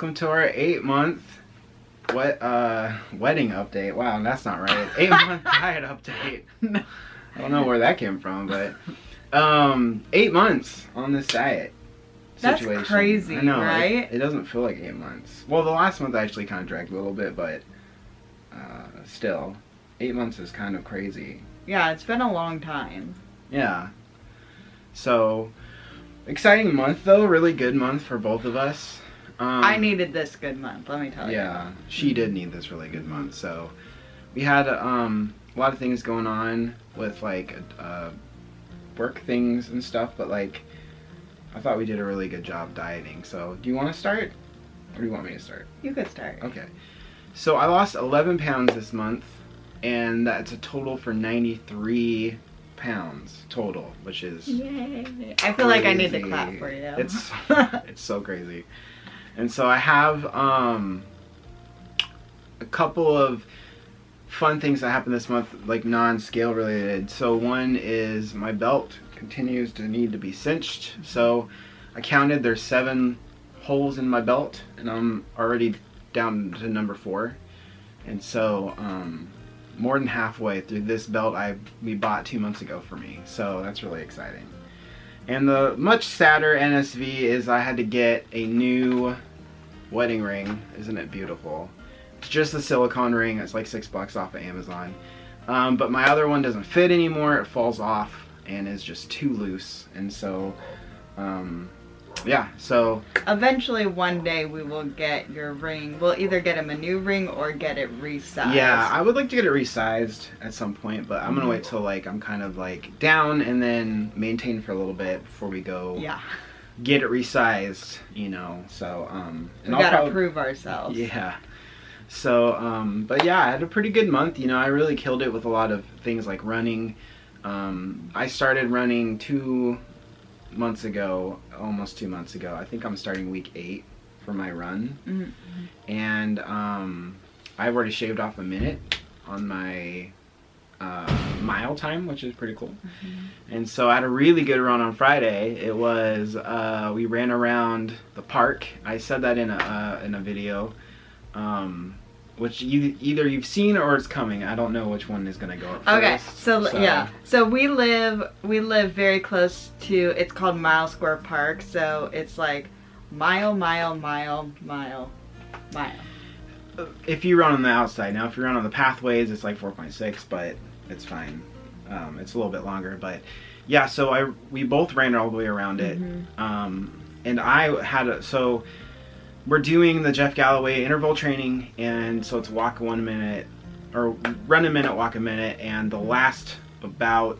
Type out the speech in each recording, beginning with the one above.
welcome to our 8-month wedding update. Wow, that's not right. 8-month diet update. I don't know where that came from, but 8 months on this diet situation. That's crazy, I know, right? It doesn't feel like 8 months. Well, the last month actually kind of dragged a little bit, but still, 8 months is kind of crazy. Yeah, it's been a long time. Yeah. So, exciting month though. Really good month for both of us. I needed this good month, let me tell you. Yeah, she did need this really good month. So, we had a lot of things going on with like work things and stuff, but like I thought we did a really good job dieting. So, do you want to start, or do you want me to start? You could start. Okay. So I lost 11 pounds this month, and that's a total for 93 pounds total, which is yay. I feel like I need to clap for you. It's so crazy. And so I have a couple of fun things that happened this month, like non-scale related. So one is my belt continues to need to be cinched. So I counted, there's 7 holes in my belt, and I'm already down to number 4. And so more than halfway through this belt we bought 2 months ago for me. So that's really exciting. And the much sadder NSV is I had to get a new wedding ring. Isn't it beautiful? It's just a silicone ring. It's like $6 off of Amazon. But my other one doesn't fit anymore. It falls off and is just too loose. And so, yeah, so eventually one day we will get your ring. We'll either get him a new ring or get it resized. Yeah, I would like to get it resized at some point, but I'm gonna wait till like I'm kind of like down and then maintain for a little bit before we go get it resized, you know. So and we gotta prove ourselves. Yeah. So but yeah, I had a pretty good month, you know. I really killed it with a lot of things like running. I started running 2 months ago, almost 2 months ago. I think I'm starting week 8 for my run. And I've already shaved off a minute on my mile time, which is pretty cool. And so I had a really good run on Friday. It was we ran around the park. I said that in a video, which either you've seen or it's coming. I don't know which one is gonna go up first. Okay, so yeah, so we live very close to, it's called Mile Square Park, so it's like mile. If you run on the outside, now if you run on the pathways, it's like 4.6, but it's fine. It's a little bit longer, but yeah. So we both ran all the way around it, and I had so. We're doing the Jeff Galloway interval training, and so it's walk 1 minute, or run a minute, walk a minute, and the last about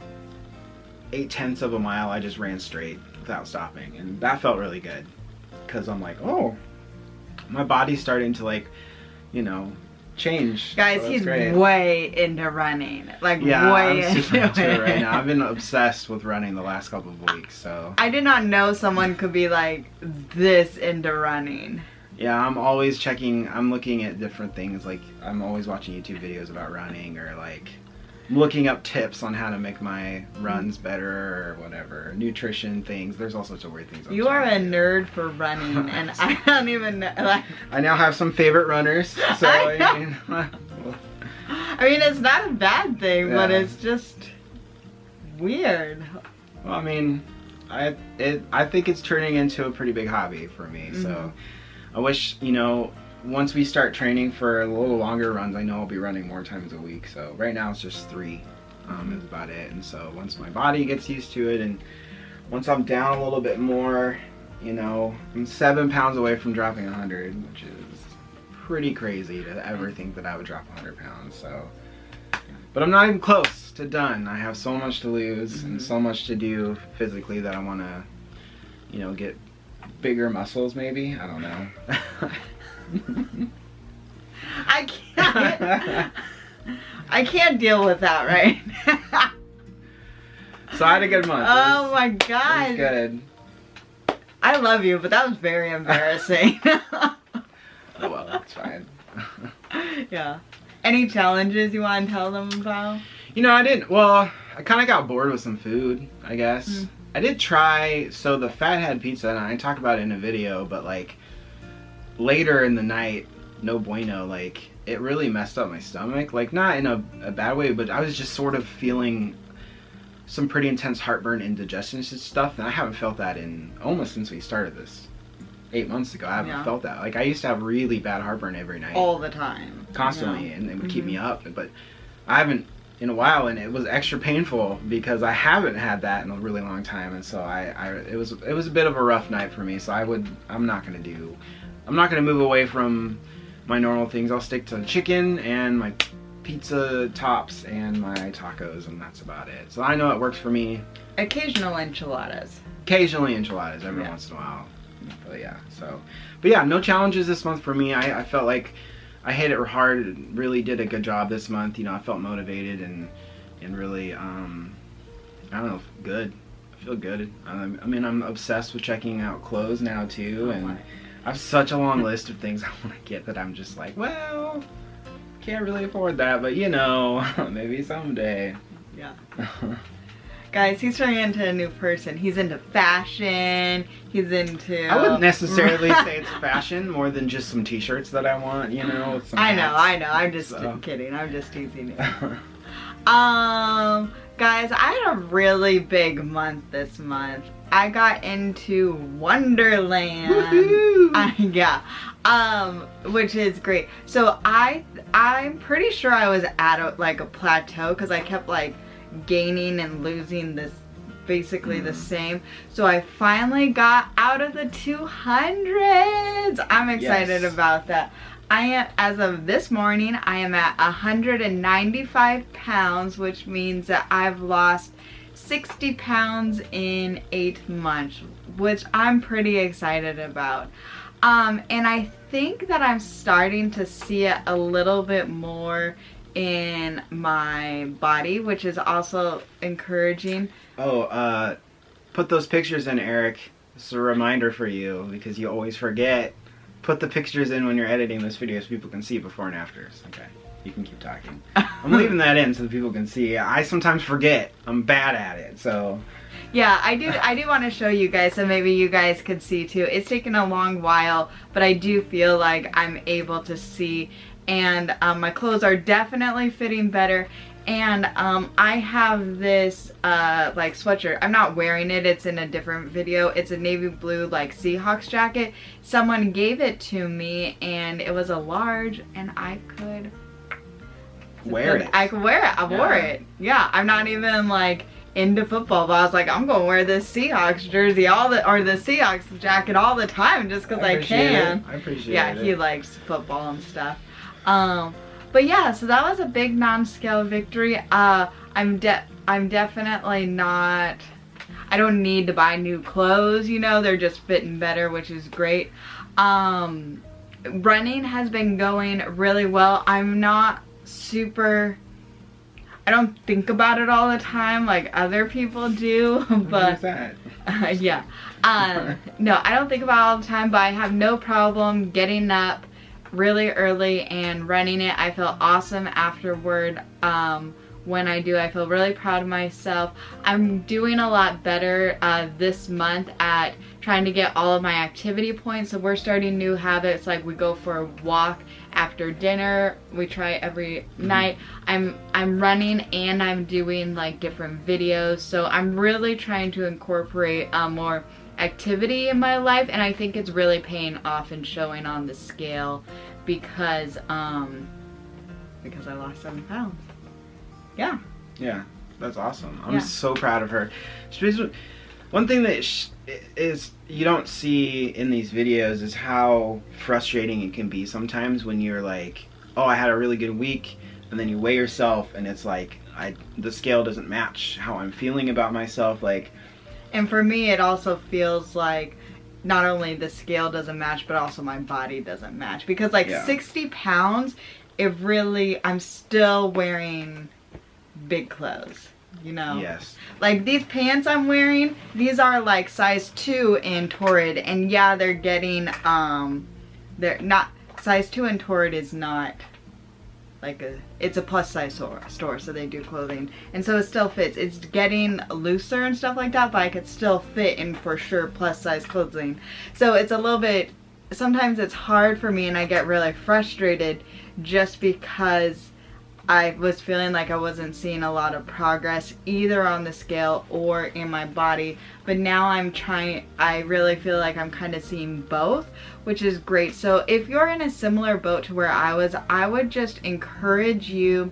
0.8 of a mile I just ran straight without stopping, and that felt really good, because I'm like, oh, my body's starting to like, you know, change. Guys, so he's great. way into running, like yeah, way I'm super into it right it. now. I've been obsessed with running the last couple of weeks, so. I did not know someone could be like this into running. Yeah, I'm always checking, I'm looking at different things, like I'm always watching YouTube videos about running, or like looking up tips on how to make my runs better or whatever, nutrition things. There's all sorts of weird things. You are a nerd for running, and I don't even know. Like, I now have some favorite runners, so I mean, it's not a bad thing, but it's just weird. Well, I mean, I think it's turning into a pretty big hobby for me, so I wish, you know, once we start training for a little longer runs, I know I'll be running more times a week. So right now it's just 3 is about it. And so once my body gets used to it, and once I'm down a little bit more, you know, I'm 7 pounds away from dropping 100, which is pretty crazy to ever think that I would drop 100 pounds. So, but I'm not even close to done. I have so much to lose and so much to do physically that I want to, you know, get bigger muscles maybe. I don't know. I can't deal with that right now. So I had a good month. Oh my god. It was good. I love you, but that was very embarrassing. Oh well, that's fine. Yeah. Any challenges you want to tell them about? You know, I didn't, well, I kind of got bored with some food, I guess. I did try, so the Fathead pizza, and I talk about it in a video, but like, later in the night, no bueno, like it really messed up my stomach, like not in a bad way, but I was just sort of feeling some pretty intense heartburn, indigestion stuff, and I haven't felt that in almost since we started this 8 months ago. I haven't felt that. Like I used to have really bad heartburn every night, all the time, constantly, and it would keep me up, but I haven't in a while, and it was extra painful because I haven't had that in a really long time, and so it was a bit of a rough night for me. So I'm not gonna move away from my normal things. I'll stick to chicken and my pizza tops and my tacos, and that's about it. So I know it works for me. Occasional enchiladas. Occasionally enchiladas every once in a while. But yeah, no challenges this month for me. I felt like I hit it hard, really did a good job this month. You know, I felt motivated and really, I don't know, good. I feel good. I mean, I'm obsessed with checking out clothes now too, and I have such a long list of things I want to get that I'm just like, well, can't really afford that, but you know, maybe someday. Yeah. Guys, he's turning into a new person. He's into fashion. He's into... I wouldn't necessarily say it's fashion, more than just some t-shirts that I want, you know, with some hats. I know. I'm just kidding. I'm just teasing you. Guys, I had a really big month this month. I got into Wonderland. Woohoo! Yeah. Which is great. So I'm pretty sure I was at a plateau, because I kept like gaining and losing this basically the same. So I finally got out of the 200s. I'm excited about that. I am, as of this morning, I am at 195 pounds, which means that I've lost 60 pounds in 8 months, which I'm pretty excited about. And I think that I'm starting to see it a little bit more in my body, which is also encouraging. Oh, put those pictures in, Eric. This is a reminder for you, because you always forget. Put the pictures in when you're editing this video so people can see before and afters. Okay, you can keep talking. I'm leaving that in so that people can see. I sometimes forget. I'm bad at it, so... Yeah, I do want to show you guys, so maybe you guys could see too. It's taken a long while, but I do feel like I'm able to see, and my clothes are definitely fitting better. And I have this like sweatshirt. I'm not wearing it, it's in a different video. It's a navy blue like Seahawks jacket. Someone gave it to me and it was a large, and I could wear it. I could wear it. I wore it. Yeah, I'm not even like into football, but I was like, I'm gonna wear this Seahawks jersey or the Seahawks jacket all the time just because I can. I appreciate it. Yeah, he likes football and stuff. But yeah, so that was a big non-scale victory. I'm definitely not, I don't need to buy new clothes, you know, they're just fitting better, which is great. Running has been going really well. I'm not super, I don't think about it all the time like other people do, but yeah. No, I don't think about it all the time, but I have no problem getting up really early and running it. I feel awesome afterward. When I do, I feel really proud of myself. I'm doing a lot better this month at trying to get all of my activity points. So we're starting new habits, like we go for a walk after dinner. We try every night. I'm running and I'm doing like different videos. So I'm really trying to incorporate more activity in my life, and I think it's really paying off and showing on the scale because I lost 7 pounds. Yeah, that's awesome. I'm so proud of her. One thing that is you don't see in these videos is how frustrating it can be sometimes when you're like, oh, I had a really good week, and then you weigh yourself and it's like the scale doesn't match how I'm feeling about myself, like. And for me, it also feels like not only the scale doesn't match, but also my body doesn't match. Because like 60 pounds, I'm still wearing big clothes, you know? Yes. Like these pants I'm wearing, these are like size 2 in Torrid. And yeah, they're getting, they're not, size 2 in Torrid is not like it's a plus size store, so they do clothing, and so it still fits. It's getting looser and stuff like that, but I could still fit in for sure plus size clothing. So it's a little bit sometimes it's hard for me and I get really frustrated just because I was feeling like I wasn't seeing a lot of progress either on the scale or in my body. But now I really feel like I'm kind of seeing both, which is great. So if you're in a similar boat to where I would just encourage you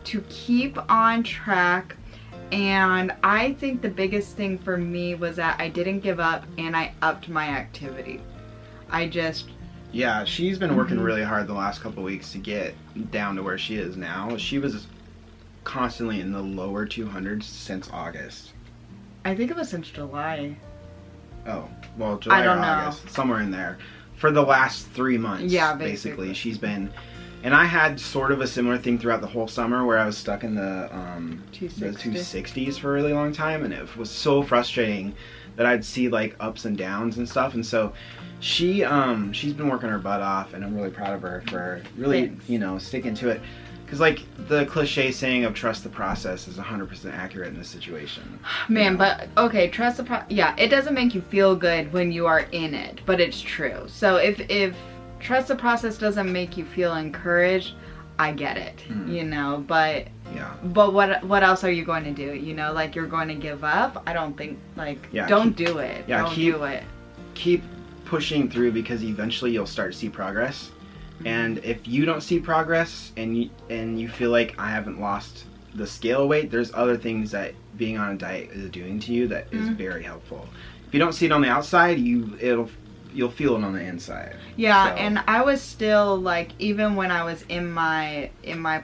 to keep on track. And I think the biggest thing for me was that I didn't give up and I upped my activity. Yeah, she's been working really hard the last couple of weeks to get down to where she is now. She was constantly in the lower 200s since August. I think it was since July. Oh, well, July or August, somewhere in there. For the last 3 months, yeah, basically. She's been... And I had sort of a similar thing throughout the whole summer where I was stuck in the 260s for a really long time, and it was so frustrating that I'd see like ups and downs and stuff. And so she's been working her butt off, and I'm really proud of her for really, Thanks. Sticking to it. Because like the cliche saying of trust the process is 100% accurate in this situation. Man, but okay, trust the process. Yeah, it doesn't make you feel good when you are in it, but it's true. So if trust the process doesn't make you feel encouraged, I get it, but yeah. But what else are you going to do? Like you're going to give up? I don't think don't do it. Yeah, don't do it. Keep pushing through because eventually you'll start to see progress. And if you don't see progress and you feel like I haven't lost the scale weight, there's other things that being on a diet is doing to you that is very helpful. If you don't see it on the outside, you'll feel it on the inside. Yeah, so. And I was still like, even when I was in my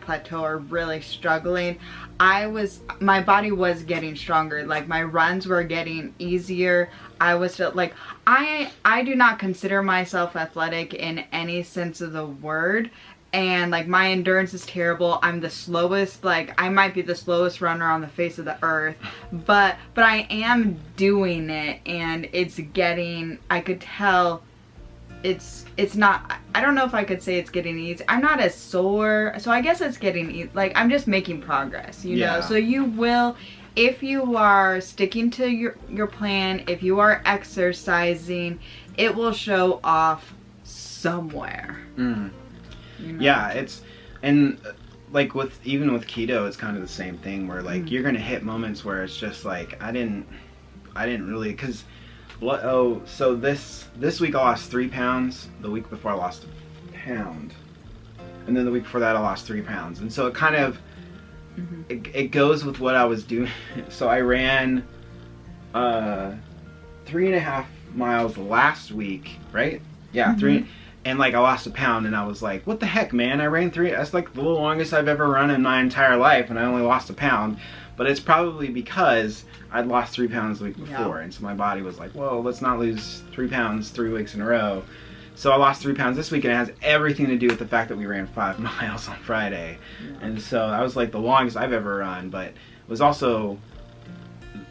plateau or really struggling, my body was getting stronger. Like my runs were getting easier. I was still like, I do not consider myself athletic in any sense of the word. And like my endurance is terrible. I'm the slowest, like I might be the slowest runner on the face of the earth, but I am doing it, and I could tell it's not, I don't know if I could say it's getting easy. I'm not as sore, so I guess it's getting easy. Like I'm just making progress, you know? So you will, if you are sticking to your plan, if you are exercising, it will show off somewhere. Yeah, like even with keto, it's kind of the same thing where like you're gonna hit moments where it's just like I didn't really, because so this week I lost 3 pounds. The week before I lost a pound, and then the week before that I lost 3 pounds, and so it kind of it goes with what I was doing. So I ran 3.5 miles last week, right? Yeah, 3. And like I lost a pound, and I was like, what the heck, man? I ran 3, that's like the longest I've ever run in my entire life, and I only lost a pound. But it's probably because I'd lost 3 pounds the week before, and so my body was like, whoa, let's not lose 3 pounds 3 weeks in a row. So I lost 3 pounds this week, and it has everything to do with the fact that we ran 5 miles on Friday. And so that was like the longest I've ever run, but it was also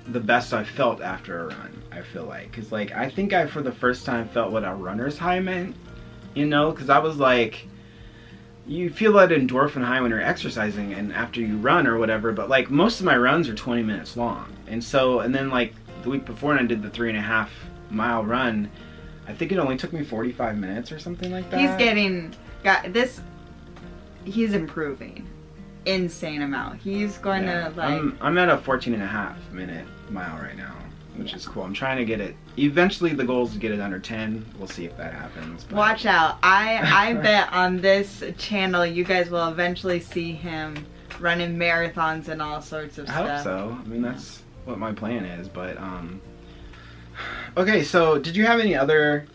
the best I've felt after a run, I feel like. Because like, I think I, for the first time, felt what a runner's high meant. Because I was like, you feel that endorphin high when you're exercising and after you run or whatever, but like most of my runs are 20 minutes long. And then like the week before, when I did the 3.5 mile run, I think it only took me 45 minutes or something like that. He's improving. Insane amount. He's going to like... I'm at a 14.5 minute mile right now, which is cool. I'm trying to get it. Eventually the goal is to get it under 10. We'll see if that happens. But. Watch out. I bet on this channel you guys will eventually see him running marathons and all sorts of stuff. I hope so. I mean, that's what my plan is, but okay, so did you have any other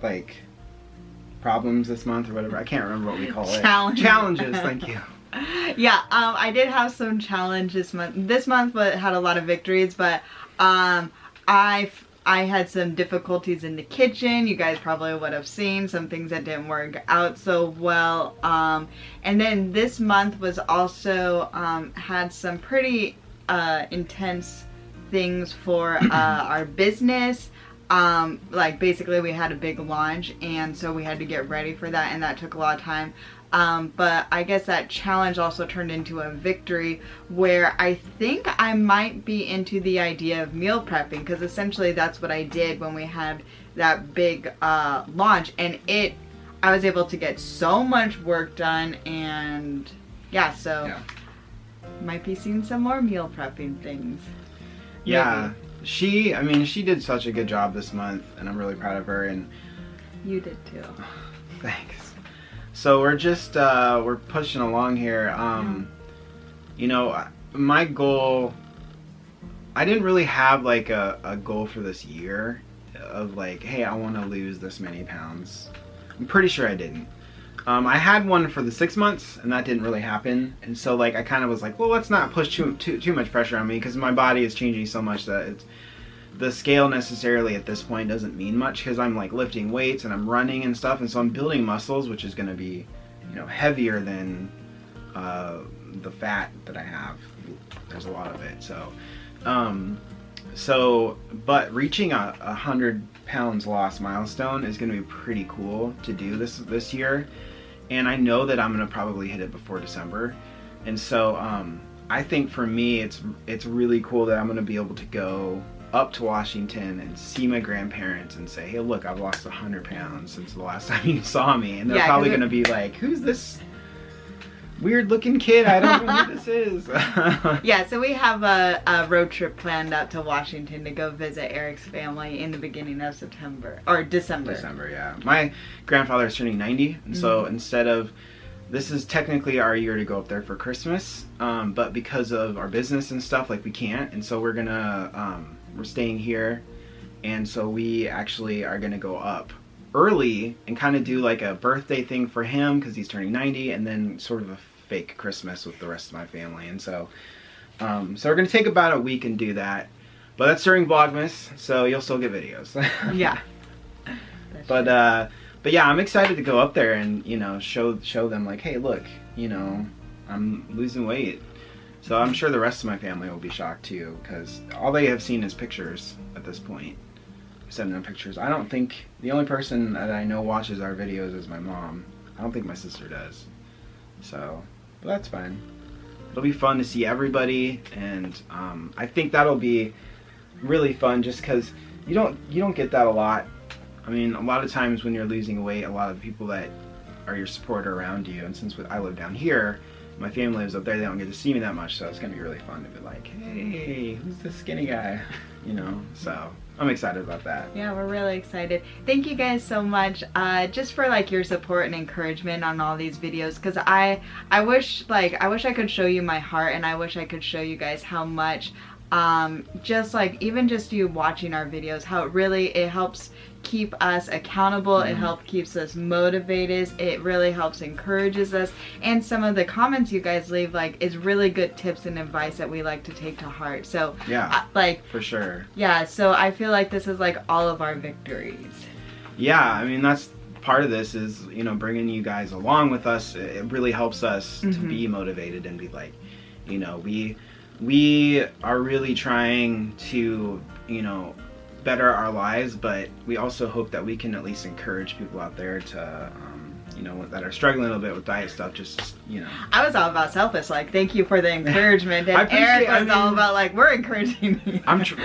like problems this month or whatever? I can't remember what we call it. Challenges, thank you. Yeah, I did have some challenges this month, but had a lot of victories. But I had some difficulties in the kitchen. You guys probably would have seen some things that didn't work out so well. And then this month was also had some pretty intense things for our business. Like basically we had a big launch, and so we had to get ready for that, and that took a lot of time. But I guess that challenge also turned into a victory, where I think I might be into the idea of meal prepping, because essentially that's what I did when we had that big launch, and I was able to get so much work done, and yeah, so might be seeing some more meal prepping things. Yeah, she did such a good job this month, and I'm really proud of her. And you did too. Thanks. So we're just we're pushing along here. You know, my goal, I didn't really have like a goal for this year of like, hey, I want to lose this many pounds. I'm pretty sure I didn't. I had one for the 6 months, and that didn't really happen. And so like I kind of was like, well, let's not push too much pressure on me, because my body is changing so much that the scale necessarily at this point doesn't mean much, because I'm like lifting weights and I'm running and stuff, and so I'm building muscles, which is going to be, you know, heavier than the fat that I have. There's a lot of it. But reaching a 100 pounds loss milestone is going to be pretty cool to do this year, and I know that I'm going to probably hit it before December. And so I think for me it's really cool that I'm going to be able to go up to Washington and see my grandparents and say, hey, look, I've lost 100 pounds since the last time you saw me. And they're probably going to be like, who's this weird looking kid? I don't know who this is. Yeah, so we have a road trip planned out to Washington to go visit Eric's family in the beginning of September, or December. December, yeah. My grandfather is turning 90, and so instead of, this is technically our year to go up there for Christmas, but because of our business and stuff, like we can't, and so we're gonna, we're staying here, and so we actually are gonna go up early and kind of do like a birthday thing for him because he's turning 90, and then sort of a fake Christmas with the rest of my family. And so so we're gonna take about a week and do that, but that's during Vlogmas, so you'll still get videos. Yeah. But yeah, I'm excited to go up there and, you know, show them like, hey, look, you know, I'm losing weight. So I'm sure the rest of my family will be shocked too, because all they have seen is pictures at this point. Sending them pictures. I don't think, the only person that I know watches our videos is my mom. I don't think my sister does. So, but that's fine. It'll be fun to see everybody, and I think that'll be really fun just because you don't get that a lot. I mean, a lot of times when you're losing weight, a lot of the people that are your support are around you, and since I live down here, my family lives up there, they don't get to see me that much, so it's gonna be really fun to be like, hey, who's this skinny guy? You know, so I'm excited about that. Yeah, we're really excited. Thank you guys so much, just for like your support and encouragement on all these videos, because I wish I could show you my heart, and I wish I could show you guys how much just like even just you watching our videos, how it helps keep us accountable. It helps keeps us motivated. It really helps encourages us, and some of the comments you guys leave like is really good tips and advice that we like to take to heart. So yeah, like for sure. Yeah, so I feel like this is like all of our victories. Yeah, I mean that's part of this is, you know, bringing you guys along with us. It really helps us to be motivated and be like, you know, we are really trying to, you know, better our lives, but we also hope that we can at least encourage people out there to, you know, that are struggling a little bit with diet stuff, just, you know. I was all about selfish, like, thank you for the encouragement, and Eric was all about, like, we're encouraging you.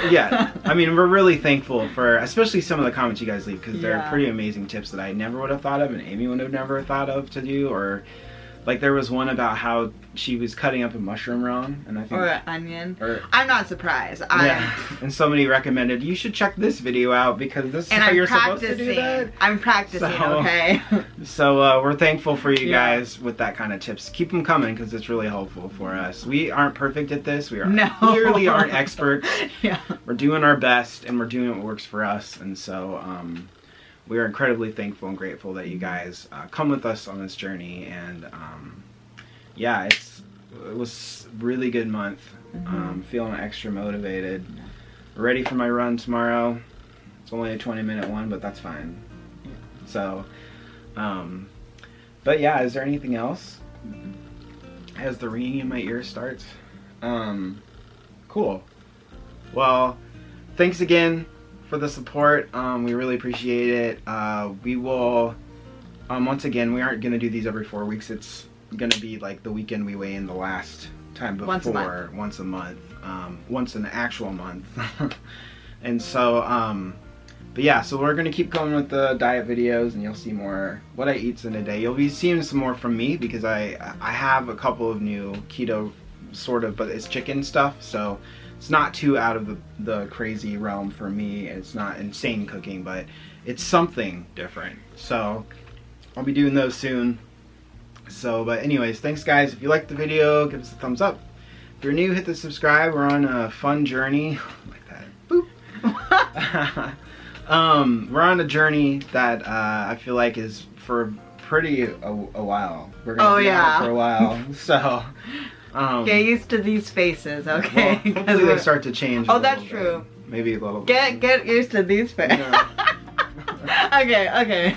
Yeah, I mean, we're really thankful for, especially some of the comments you guys leave, because they're pretty amazing tips that I never would have thought of, and Amy would have never thought of to do, or, like, there was one about how she was cutting up a mushroom wrong, and I think, or an onion. I'm not surprised. Yeah, and somebody recommended you should check this video out because this is how you're supposed to do that. I'm practicing, okay. So we're thankful for you guys with that kind of tips. Keep them coming because it's really helpful for us. We aren't perfect at this. We clearly aren't experts. Yeah, we're doing our best and we're doing what works for us, and so we are incredibly thankful and grateful that you guys come with us on this journey. And yeah, it was a really good month. Feeling extra motivated. Ready for my run tomorrow. It's only a 20-minute one, but that's fine. So, but yeah, is there anything else? As the ringing in my ear starts. Cool. Well, thanks again for the support. We really appreciate it. We will once again, we aren't gonna do these every 4 weeks. It's gonna be like the weekend we weigh in the last time before, once a month, once an actual month. And so, but yeah, so we're gonna keep going with the diet videos, and you'll see more what I eat in a day. You'll be seeing some more from me because I have a couple of new keto sort of, but it's chicken stuff, so it's not too out of the crazy realm for me. It's not insane cooking, but it's something different. So I'll be doing those soon. So, but anyways, thanks guys. If you liked the video, give us a thumbs up. If you're new, hit the subscribe. We're on a fun journey. Like that. Boop. We're on a journey that I feel like is for a while. We're gonna be on it for a while. So get used to these faces, okay? Well, hopefully they start to change. Oh, that's true. Maybe a little bit. Get used to these faces. No. Okay.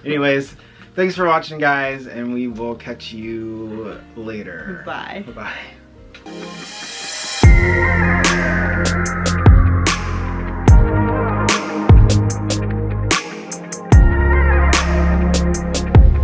Anyways, thanks for watching, guys, and we will catch you later. Bye. Bye-bye.